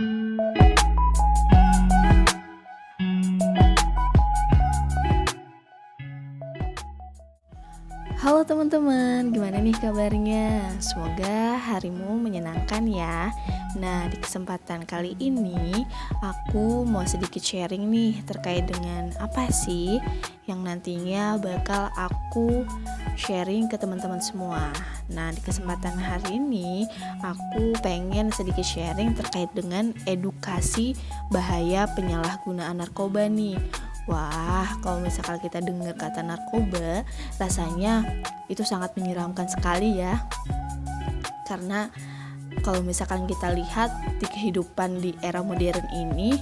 Halo teman-teman, gimana nih kabarnya? Semoga harimu menyenangkan ya. Nah, di kesempatan kali ini aku mau sedikit sharing nih terkait dengan apa sih yang nantinya bakal aku sharing ke teman-teman semua. Nah, di kesempatan hari ini aku pengen sedikit sharing terkait dengan edukasi bahaya penyalahgunaan narkoba nih. Wah, kalau misalkan kita dengar kata narkoba, rasanya itu sangat menyeramkan sekali ya. Karena kalau misalkan kita lihat di kehidupan di era modern ini,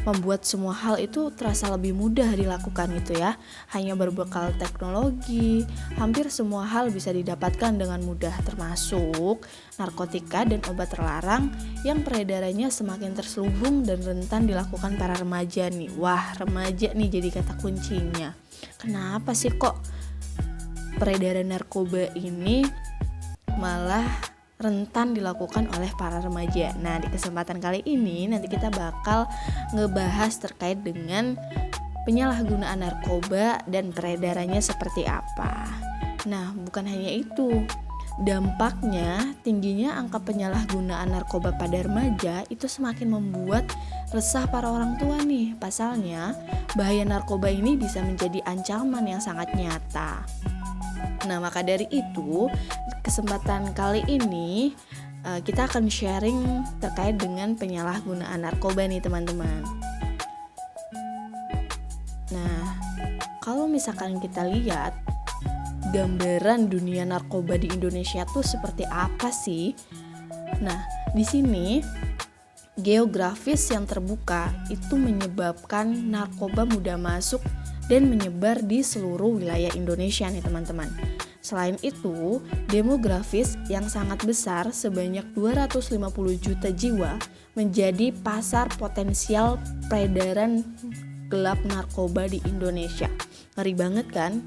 membuat semua hal itu terasa lebih mudah dilakukan gitu ya. Hanya berbekal teknologi, hampir semua hal bisa didapatkan dengan mudah, termasuk narkotika dan obat terlarang yang peredarannya semakin terselubung dan rentan dilakukan para remaja nih. Wah, remaja nih jadi kata kuncinya. Kenapa sih kok peredaran narkoba ini malah rentan dilakukan oleh para remaja? Nah, di kesempatan kali ini nanti kita bakal ngebahas terkait dengan penyalahgunaan narkoba dan peredarannya seperti apa. Nah, bukan hanya itu. Dampaknya, tingginya angka penyalahgunaan narkoba pada remaja itu semakin membuat resah para orang tua nih. Pasalnya, bahaya narkoba ini bisa menjadi ancaman yang sangat nyata. Nah, maka dari itu, kesempatan kali ini kita akan sharing terkait dengan penyalahgunaan narkoba nih teman-teman. Nah, kalau misalkan kita lihat gambaran dunia narkoba di Indonesia tuh seperti apa sih? Nah, di sini geografis yang terbuka itu menyebabkan narkoba mudah masuk dan menyebar di seluruh wilayah Indonesia nih teman-teman. Selain itu, demografis yang sangat besar sebanyak 250 juta jiwa menjadi pasar potensial peredaran gelap narkoba di Indonesia. Ngeri banget kan?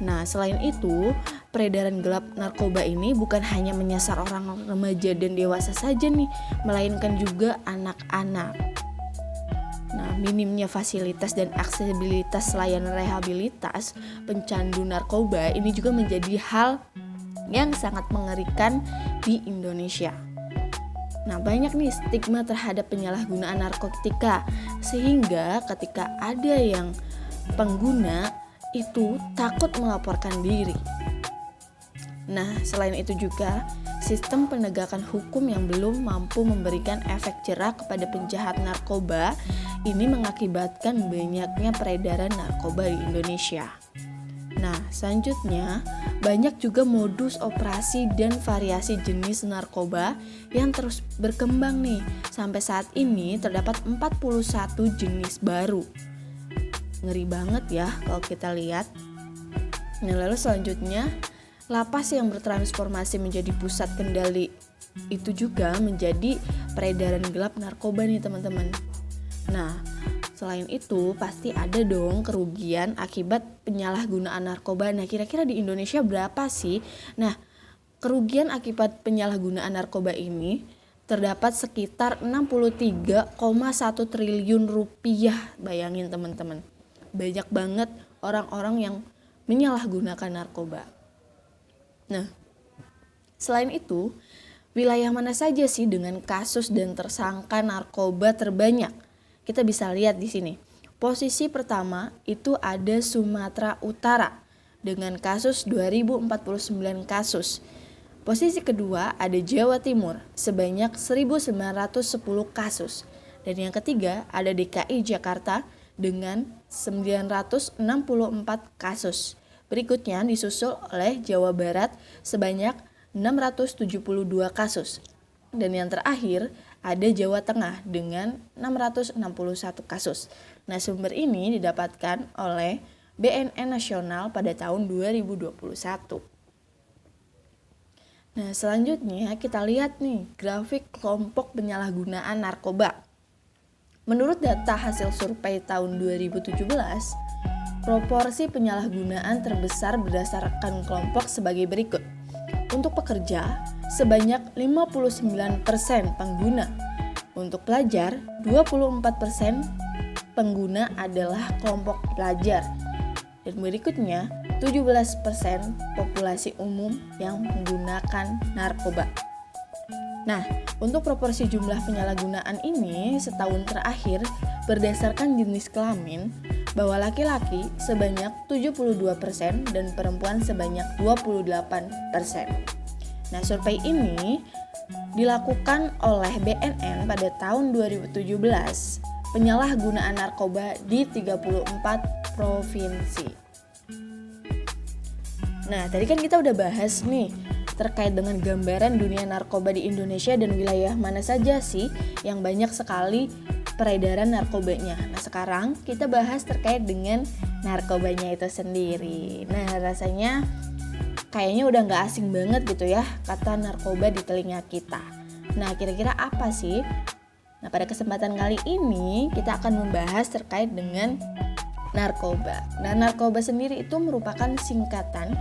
Nah, selain itu, peredaran gelap narkoba ini bukan hanya menyasar orang remaja dan dewasa saja nih, melainkan juga anak-anak. Nah, minimnya fasilitas dan aksesibilitas layanan rehabilitas pencandu narkoba ini juga menjadi hal yang sangat mengerikan di Indonesia. Nah, banyak nih stigma terhadap penyalahgunaan narkotika, sehingga ketika ada yang pengguna itu takut melaporkan diri. Nah, selain itu juga sistem penegakan hukum yang belum mampu memberikan efek jerah kepada penjahat narkoba ini mengakibatkan banyaknya peredaran narkoba di Indonesia. Nah, selanjutnya banyak juga modus operasi dan variasi jenis narkoba yang terus berkembang nih. Sampai saat ini terdapat 41 jenis baru. Ngeri banget ya kalau kita lihat. Nah, lalu selanjutnya lapas yang bertransformasi menjadi pusat kendali itu juga menjadi peredaran gelap narkoba nih teman-teman. Nah, selain itu pasti ada dong kerugian akibat penyalahgunaan narkoba. Nah, kira-kira di Indonesia berapa sih? Nah, kerugian akibat penyalahgunaan narkoba ini terdapat sekitar 63,1 triliun rupiah. Bayangin teman-teman. Banyak banget orang-orang yang menyalahgunakan narkoba. Nah, selain itu, wilayah mana saja sih dengan kasus dan tersangka narkoba terbanyak? Kita bisa lihat di sini. Posisi pertama itu ada Sumatera Utara dengan kasus 2049 kasus. Posisi kedua ada Jawa Timur sebanyak 1910 kasus. Dan yang ketiga ada DKI Jakarta dengan 964 kasus. Berikutnya disusul oleh Jawa Barat sebanyak 672 kasus. Dan yang terakhir ada Jawa Tengah dengan 661 kasus. Nah, sumber ini didapatkan oleh BNN Nasional pada tahun 2021. Nah, selanjutnya kita lihat nih grafik kelompok penyalahgunaan narkoba. Menurut data hasil survei tahun 2017, proporsi penyalahgunaan terbesar berdasarkan kelompok sebagai berikut. Untuk pekerja, sebanyak 59% pengguna. Untuk pelajar, 24% pengguna adalah kelompok pelajar. Dan berikutnya, 17% populasi umum yang menggunakan narkoba. Nah, untuk proporsi jumlah penyalahgunaan ini setahun terakhir berdasarkan jenis kelamin, bahwa laki-laki sebanyak 72% dan perempuan sebanyak 28%. Nah, survei ini dilakukan oleh BNN pada tahun 2017, penyalahgunaan narkoba di 34 provinsi. Nah, tadi kan kita udah bahas nih terkait dengan gambaran dunia narkoba di Indonesia dan wilayah mana saja sih yang banyak sekali peredaran narkobanya. Nah, sekarang kita bahas terkait dengan narkobanya itu sendiri. Nah, rasanya kayaknya udah gak asing banget gitu ya kata narkoba di telinga kita. Nah, kira-kira apa sih? Nah, pada kesempatan kali ini kita akan membahas terkait dengan narkoba. Nah, narkoba sendiri itu merupakan singkatan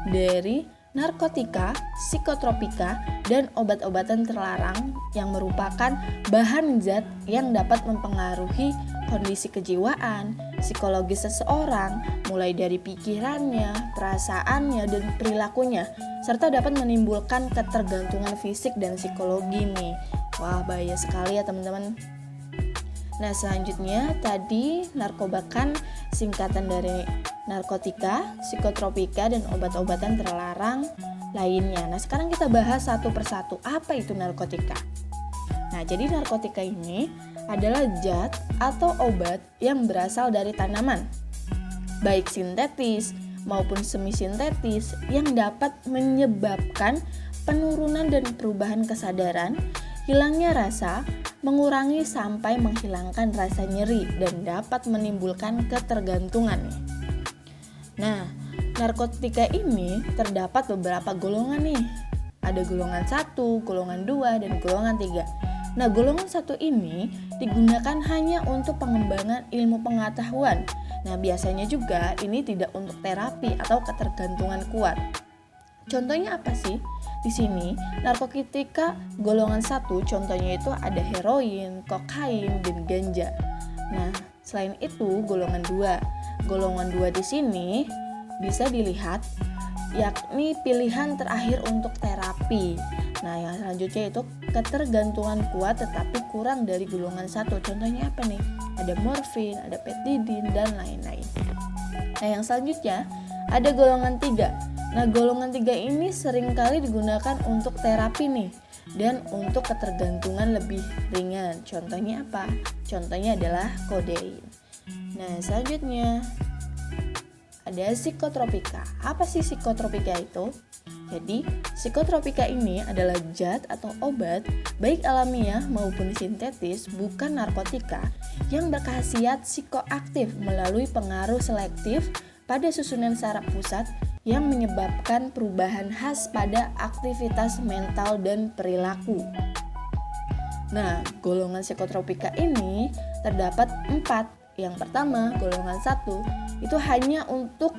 dari narkotika, psikotropika, dan obat-obatan terlarang yang merupakan bahan zat yang dapat mempengaruhi kondisi kejiwaan, psikologis seseorang, mulai dari pikirannya, perasaannya, dan perilakunya, serta dapat menimbulkan ketergantungan fisik dan psikologi nih. Wah, bahaya sekali ya teman-teman. Nah, selanjutnya tadi narkoba kan singkatan dari narkotika, psikotropika, dan obat-obatan terlarang lainnya. Nah, sekarang kita bahas satu persatu apa itu narkotika. Nah, jadi narkotika ini adalah zat atau obat yang berasal dari tanaman, baik sintetis maupun semi-sintetis, yang dapat menyebabkan penurunan dan perubahan kesadaran, hilangnya rasa, mengurangi sampai menghilangkan rasa nyeri, dan dapat menimbulkan ketergantungan. Nah, narkotika ini terdapat beberapa golongan nih. Ada golongan 1, golongan 2, dan golongan 3. Nah, golongan 1 ini digunakan hanya untuk pengembangan ilmu pengetahuan. Nah, biasanya juga ini tidak untuk terapi atau ketergantungan kuat. Contohnya apa sih? Di sini, narkotika golongan 1 contohnya itu ada heroin, kokain, dan ganja. Nah, selain itu golongan 2. Golongan 2 di sini bisa dilihat yakni pilihan terakhir untuk terapi. Nah, yang selanjutnya itu ketergantungan kuat tetapi kurang dari golongan 1. Contohnya apa nih? Ada morfin, ada petidin, dan lain-lain. Nah, yang selanjutnya ada golongan 3. Nah, golongan 3 ini seringkali digunakan untuk terapi nih dan untuk ketergantungan lebih ringan. Contohnya apa? Contohnya adalah kodein. Nah, selanjutnya ada psikotropika. Apa sih psikotropika itu? Jadi, psikotropika ini adalah zat atau obat baik alamiah maupun sintetis, bukan narkotika, yang berkhasiat psikoaktif melalui pengaruh selektif pada susunan saraf pusat yang menyebabkan perubahan khas pada aktivitas mental dan perilaku. Nah, golongan psikotropika ini terdapat 4. Yang pertama, golongan 1 itu hanya untuk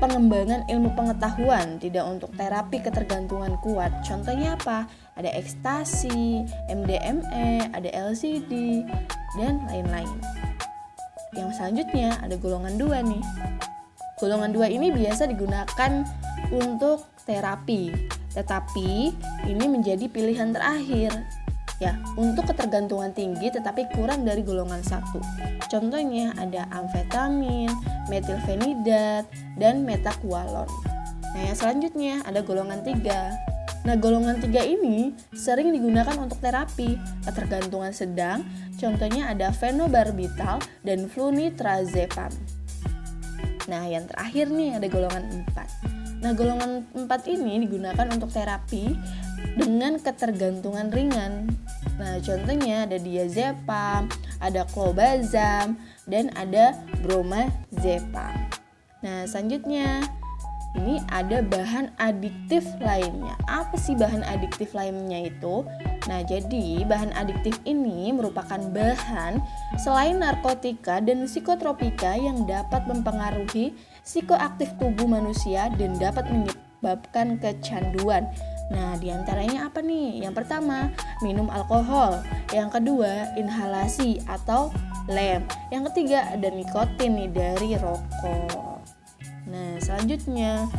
pengembangan ilmu pengetahuan, tidak untuk terapi ketergantungan kuat. Contohnya apa? Ada ekstasi, MDMA, ada LSD, dan lain-lain. Yang selanjutnya ada golongan 2 nih. Golongan 2 ini biasa digunakan untuk terapi, tetapi ini menjadi pilihan terakhir ya untuk ketergantungan tinggi tetapi kurang dari golongan 1. Contohnya ada amfetamin, metilfenidat, dan metakualon. Nah, yang selanjutnya ada golongan 3. Nah, golongan 3 ini sering digunakan untuk terapi ketergantungan sedang. Contohnya ada fenobarbital dan flunitrazepam. Nah, yang terakhir nih ada golongan 4. Nah, golongan 4 ini digunakan untuk terapi dengan ketergantungan ringan. Nah, contohnya ada diazepam, ada clobazam, dan ada bromazepam. Nah, selanjutnya ini ada bahan adiktif lainnya. Apa sih bahan adiktif lainnya itu? Nah, jadi bahan adiktif ini merupakan bahan selain narkotika dan psikotropika yang dapat mempengaruhi psikoaktif tubuh manusia dan dapat menyebabkan kecanduan. Nah, diantaranya apa nih? Yang pertama, minum alkohol. Yang kedua, inhalasi atau lem. Yang ketiga, ada nikotin nih dari rokok. Nah, selanjutnya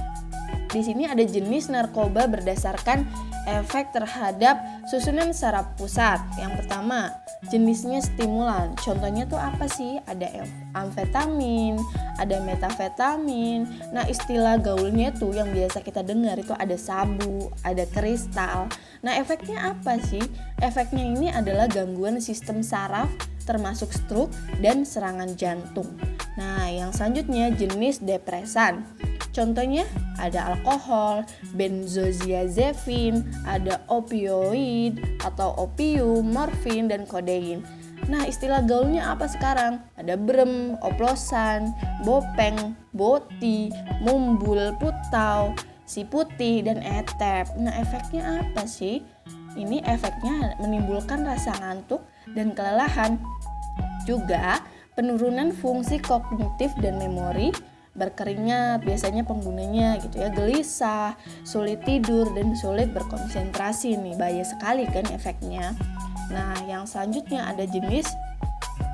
di sini ada jenis narkoba berdasarkan efek terhadap susunan saraf pusat. Yang pertama, jenisnya stimulan. Contohnya tuh apa sih? Ada amfetamin, ada metafetamin. Nah, istilah gaulnya tuh yang biasa kita dengar itu ada sabu, ada kristal. Nah, efeknya apa sih? Efeknya ini adalah gangguan sistem saraf termasuk stroke dan serangan jantung. Nah, yang selanjutnya jenis depresan. Contohnya ada alkohol, benzodiazepin, ada opioid atau opium, morfin, dan kodein. Nah, istilah gaulnya apa sekarang? Ada brem, oplosan, bopeng, boti, mumbul, putau, si putih, dan etep. Nah, efeknya apa sih? Ini efeknya menimbulkan rasa ngantuk dan kelelahan. Juga penurunan fungsi kognitif dan memori, berkeringat biasanya penggunanya gitu ya, gelisah, sulit tidur, dan sulit berkonsentrasi nih. Bahaya sekali kan efeknya. Nah, yang selanjutnya ada jenis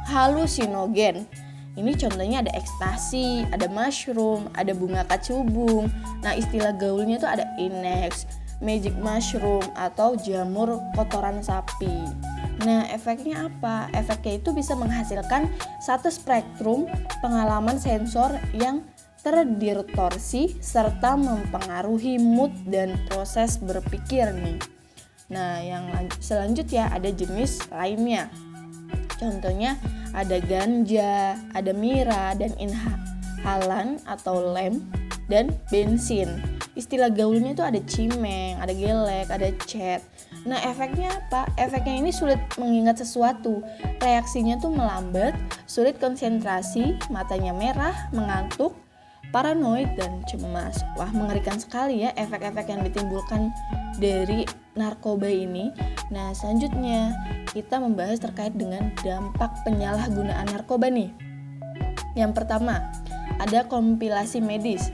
halusinogen. Ini contohnya ada ekstasi, ada mushroom, ada bunga kacubung. Nah, istilah gaulnya tuh ada inex, magic mushroom, atau jamur kotoran sapi. Nah, efeknya apa? Efeknya itu bisa menghasilkan satu spektrum pengalaman sensor yang terdistorsi serta mempengaruhi mood dan proses berpikir nih. Nah, yang selanjutnya ada jenis lainnya. Contohnya ada ganja, ada mira, dan inhalan atau lem, dan bensin. Istilah gaulnya itu ada cimeng, ada gelek, ada cet. Nah, efeknya apa? Efeknya ini sulit mengingat sesuatu. Reaksinya tuh melambat, sulit konsentrasi, matanya merah, mengantuk, paranoid, dan cemas. Wah, mengerikan sekali ya efek-efek yang ditimbulkan dari narkoba ini. Nah, selanjutnya kita membahas terkait dengan dampak penyalahgunaan narkoba nih. Yang pertama, ada kompilasi medis.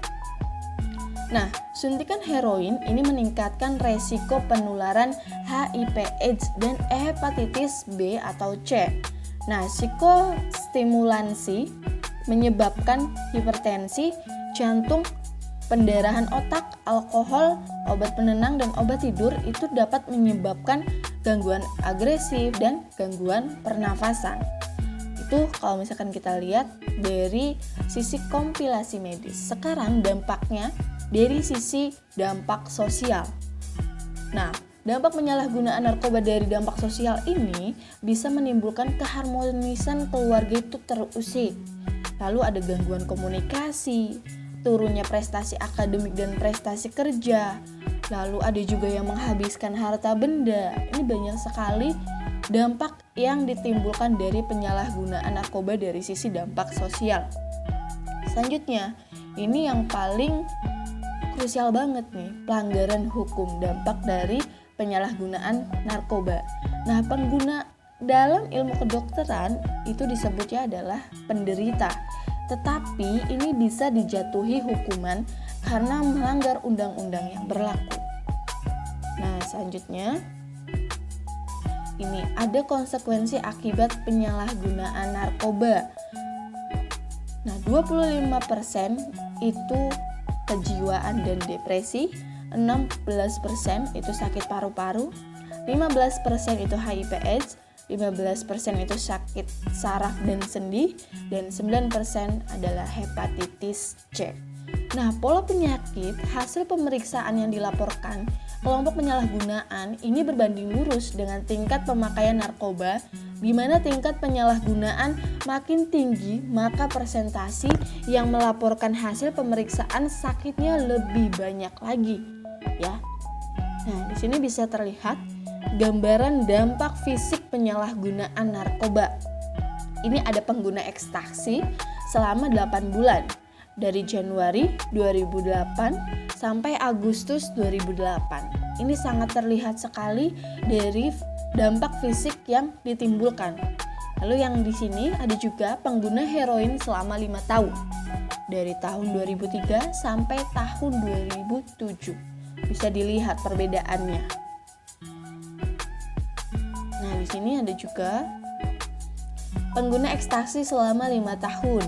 Nah, suntikan heroin ini meningkatkan resiko penularan HIV/AIDS dan hepatitis B atau C. Nah, psikostimulansi menyebabkan hipertensi, jantung, pendarahan otak, alkohol, obat penenang, dan obat tidur itu dapat menyebabkan gangguan agresif dan gangguan pernafasan. Itu kalau misalkan kita lihat dari sisi kompilasi medis. Sekarang dampaknya dari sisi dampak sosial. Nah, dampak penyalahgunaan narkoba dari dampak sosial ini bisa menimbulkan keharmonisan keluarga itu terusik. Lalu ada gangguan komunikasi, turunnya prestasi akademik dan prestasi kerja. Lalu ada juga yang menghabiskan harta benda. Ini banyak sekali dampak yang ditimbulkan dari penyalahgunaan narkoba dari sisi dampak sosial. Selanjutnya, ini yang paling krusial banget nih, pelanggaran hukum, dampak dari penyalahgunaan narkoba. Nah, pengguna dalam ilmu kedokteran itu disebutnya adalah penderita. Tetapi ini bisa dijatuhi hukuman karena melanggar undang-undang yang berlaku. Nah, selanjutnya ini ada konsekuensi akibat penyalahgunaan narkoba. Nah, 25% itu kejiwaan dan depresi, 16% itu sakit paru-paru, 15% itu HIV/AIDS, 15% itu sakit saraf dan sendi, dan 9% adalah hepatitis C. Nah, pola penyakit hasil pemeriksaan yang dilaporkan kelompok penyalahgunaan ini berbanding lurus dengan tingkat pemakaian narkoba, di mana tingkat penyalahgunaan makin tinggi, maka persentasi yang melaporkan hasil pemeriksaan sakitnya lebih banyak lagi, ya. Nah, di sini bisa terlihat gambaran dampak fisik penyalahgunaan narkoba. Ini ada pengguna ekstasi selama 8 bulan. Dari Januari 2008 sampai Agustus 2008. Ini sangat terlihat sekali dari dampak fisik yang ditimbulkan. Lalu yang di sini ada juga pengguna heroin selama 5 tahun. Dari tahun 2003 sampai tahun 2007. Bisa dilihat perbedaannya. Nah, di sini ada juga pengguna ekstasi selama 5 tahun.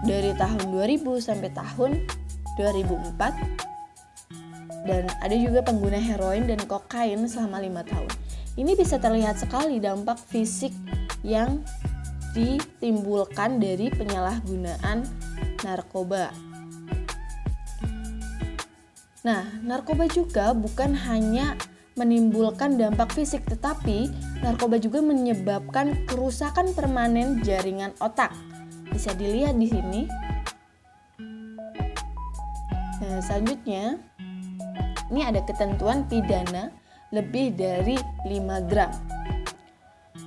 Dari tahun 2000 sampai tahun 2004. Dan ada juga pengguna heroin dan kokain selama 5 tahun. Ini bisa terlihat sekali dampak fisik yang ditimbulkan dari penyalahgunaan narkoba. Nah, narkoba juga bukan hanya menimbulkan dampak fisik, tetapi narkoba juga menyebabkan kerusakan permanen jaringan otak. Bisa dilihat di sini. Nah, selanjutnya ini ada ketentuan pidana lebih dari 5 gram.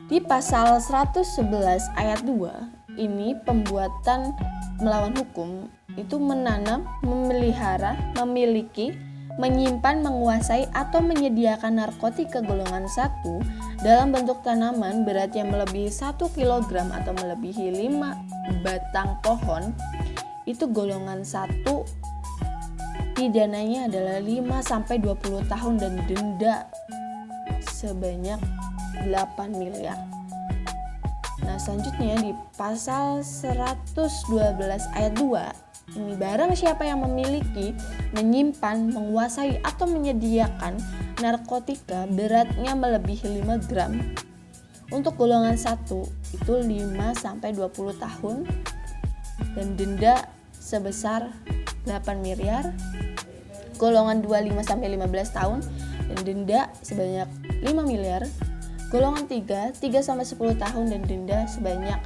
Di pasal 111 ayat 2, ini pembuatan melawan hukum itu menanam, memelihara, memiliki, menyimpan, menguasai, atau menyediakan narkotika golongan 1 dalam bentuk tanaman berat yang melebihi 1 kg atau melebihi 5 batang pohon. Itu golongan 1, pidananya adalah 5-20 tahun dan denda sebanyak 8 miliar. Nah, selanjutnya di pasal 112 ayat 2, ini barang siapa yang memiliki, menyimpan, menguasai, atau menyediakan narkotika beratnya melebihi 5 gram. Untuk golongan 1 itu 5-20 tahun dan denda sebesar 8 miliar. Golongan 2 5-15 tahun dan denda sebanyak 5 miliar. Golongan 3 3-10 tahun dan denda sebanyak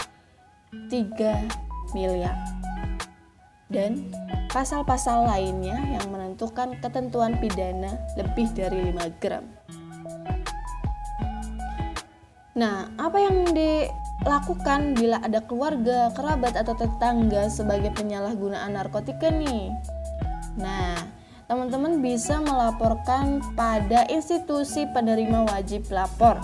3 miliar. Dan pasal-pasal lainnya yang menentukan ketentuan pidana lebih dari 5 gram. Nah, apa yang dilakukan bila ada keluarga, kerabat, atau tetangga sebagai penyalahgunaan narkotika nih? Nah, teman-teman bisa melaporkan pada institusi penerima wajib lapor.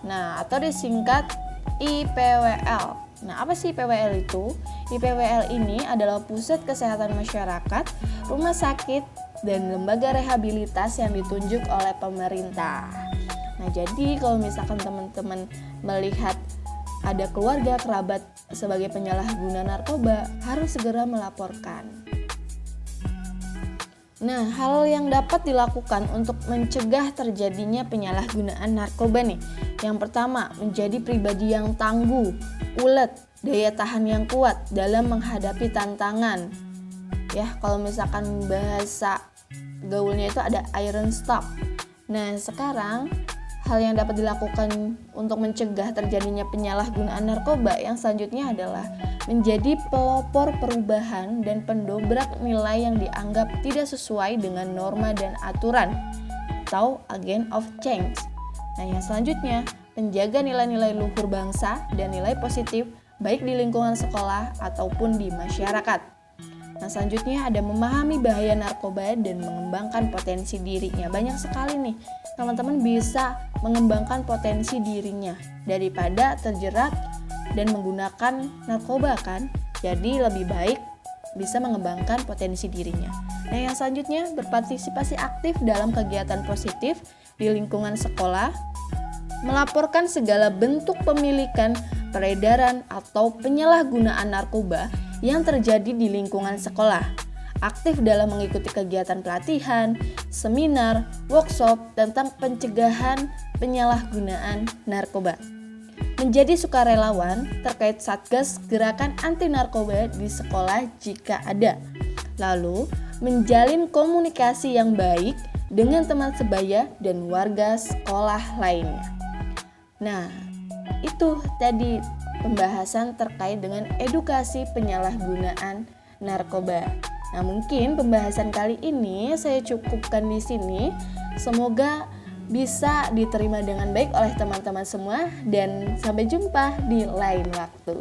Nah, atau disingkat IPWL. Nah, apa sih IPWL itu? IPWL ini adalah Pusat Kesehatan Masyarakat, rumah sakit, dan lembaga rehabilitas yang ditunjuk oleh pemerintah. Nah, jadi kalau misalkan teman-teman melihat ada keluarga kerabat sebagai penyalahguna narkoba, harus segera melaporkan. Nah, hal yang dapat dilakukan untuk mencegah terjadinya penyalahgunaan narkoba nih. Yang pertama, menjadi pribadi yang tangguh, ulet, daya tahan yang kuat dalam menghadapi tantangan. Ya, kalau misalkan bahasa gaulnya itu ada iron stop. Nah, sekarang hal yang dapat dilakukan untuk mencegah terjadinya penyalahgunaan narkoba yang selanjutnya adalah menjadi pelopor perubahan dan pendobrak nilai yang dianggap tidak sesuai dengan norma dan aturan atau agent of change. Nah, yang selanjutnya, menjaga nilai-nilai luhur bangsa dan nilai positif baik di lingkungan sekolah ataupun di masyarakat. Nah, selanjutnya ada memahami bahaya narkoba dan mengembangkan potensi dirinya. Banyak sekali nih, teman-teman bisa mengembangkan potensi dirinya daripada terjerat dan menggunakan narkoba kan. Jadi lebih baik bisa mengembangkan potensi dirinya. Nah, yang selanjutnya berpartisipasi aktif dalam kegiatan positif di lingkungan sekolah, melaporkan segala bentuk pemilikan, peredaran, atau penyalahgunaan narkoba yang terjadi di lingkungan sekolah, aktif dalam mengikuti kegiatan pelatihan, seminar, workshop tentang pencegahan penyalahgunaan narkoba, menjadi sukarelawan terkait Satgas Gerakan Anti Narkoba di sekolah jika ada, lalu menjalin komunikasi yang baik dengan teman sebaya dan warga sekolah lainnya. Nah, itu tadi pembahasan terkait dengan edukasi penyalahgunaan narkoba. Nah, mungkin pembahasan kali ini saya cukupkan di sini. Semoga bisa diterima dengan baik oleh teman-teman semua dan sampai jumpa di lain waktu.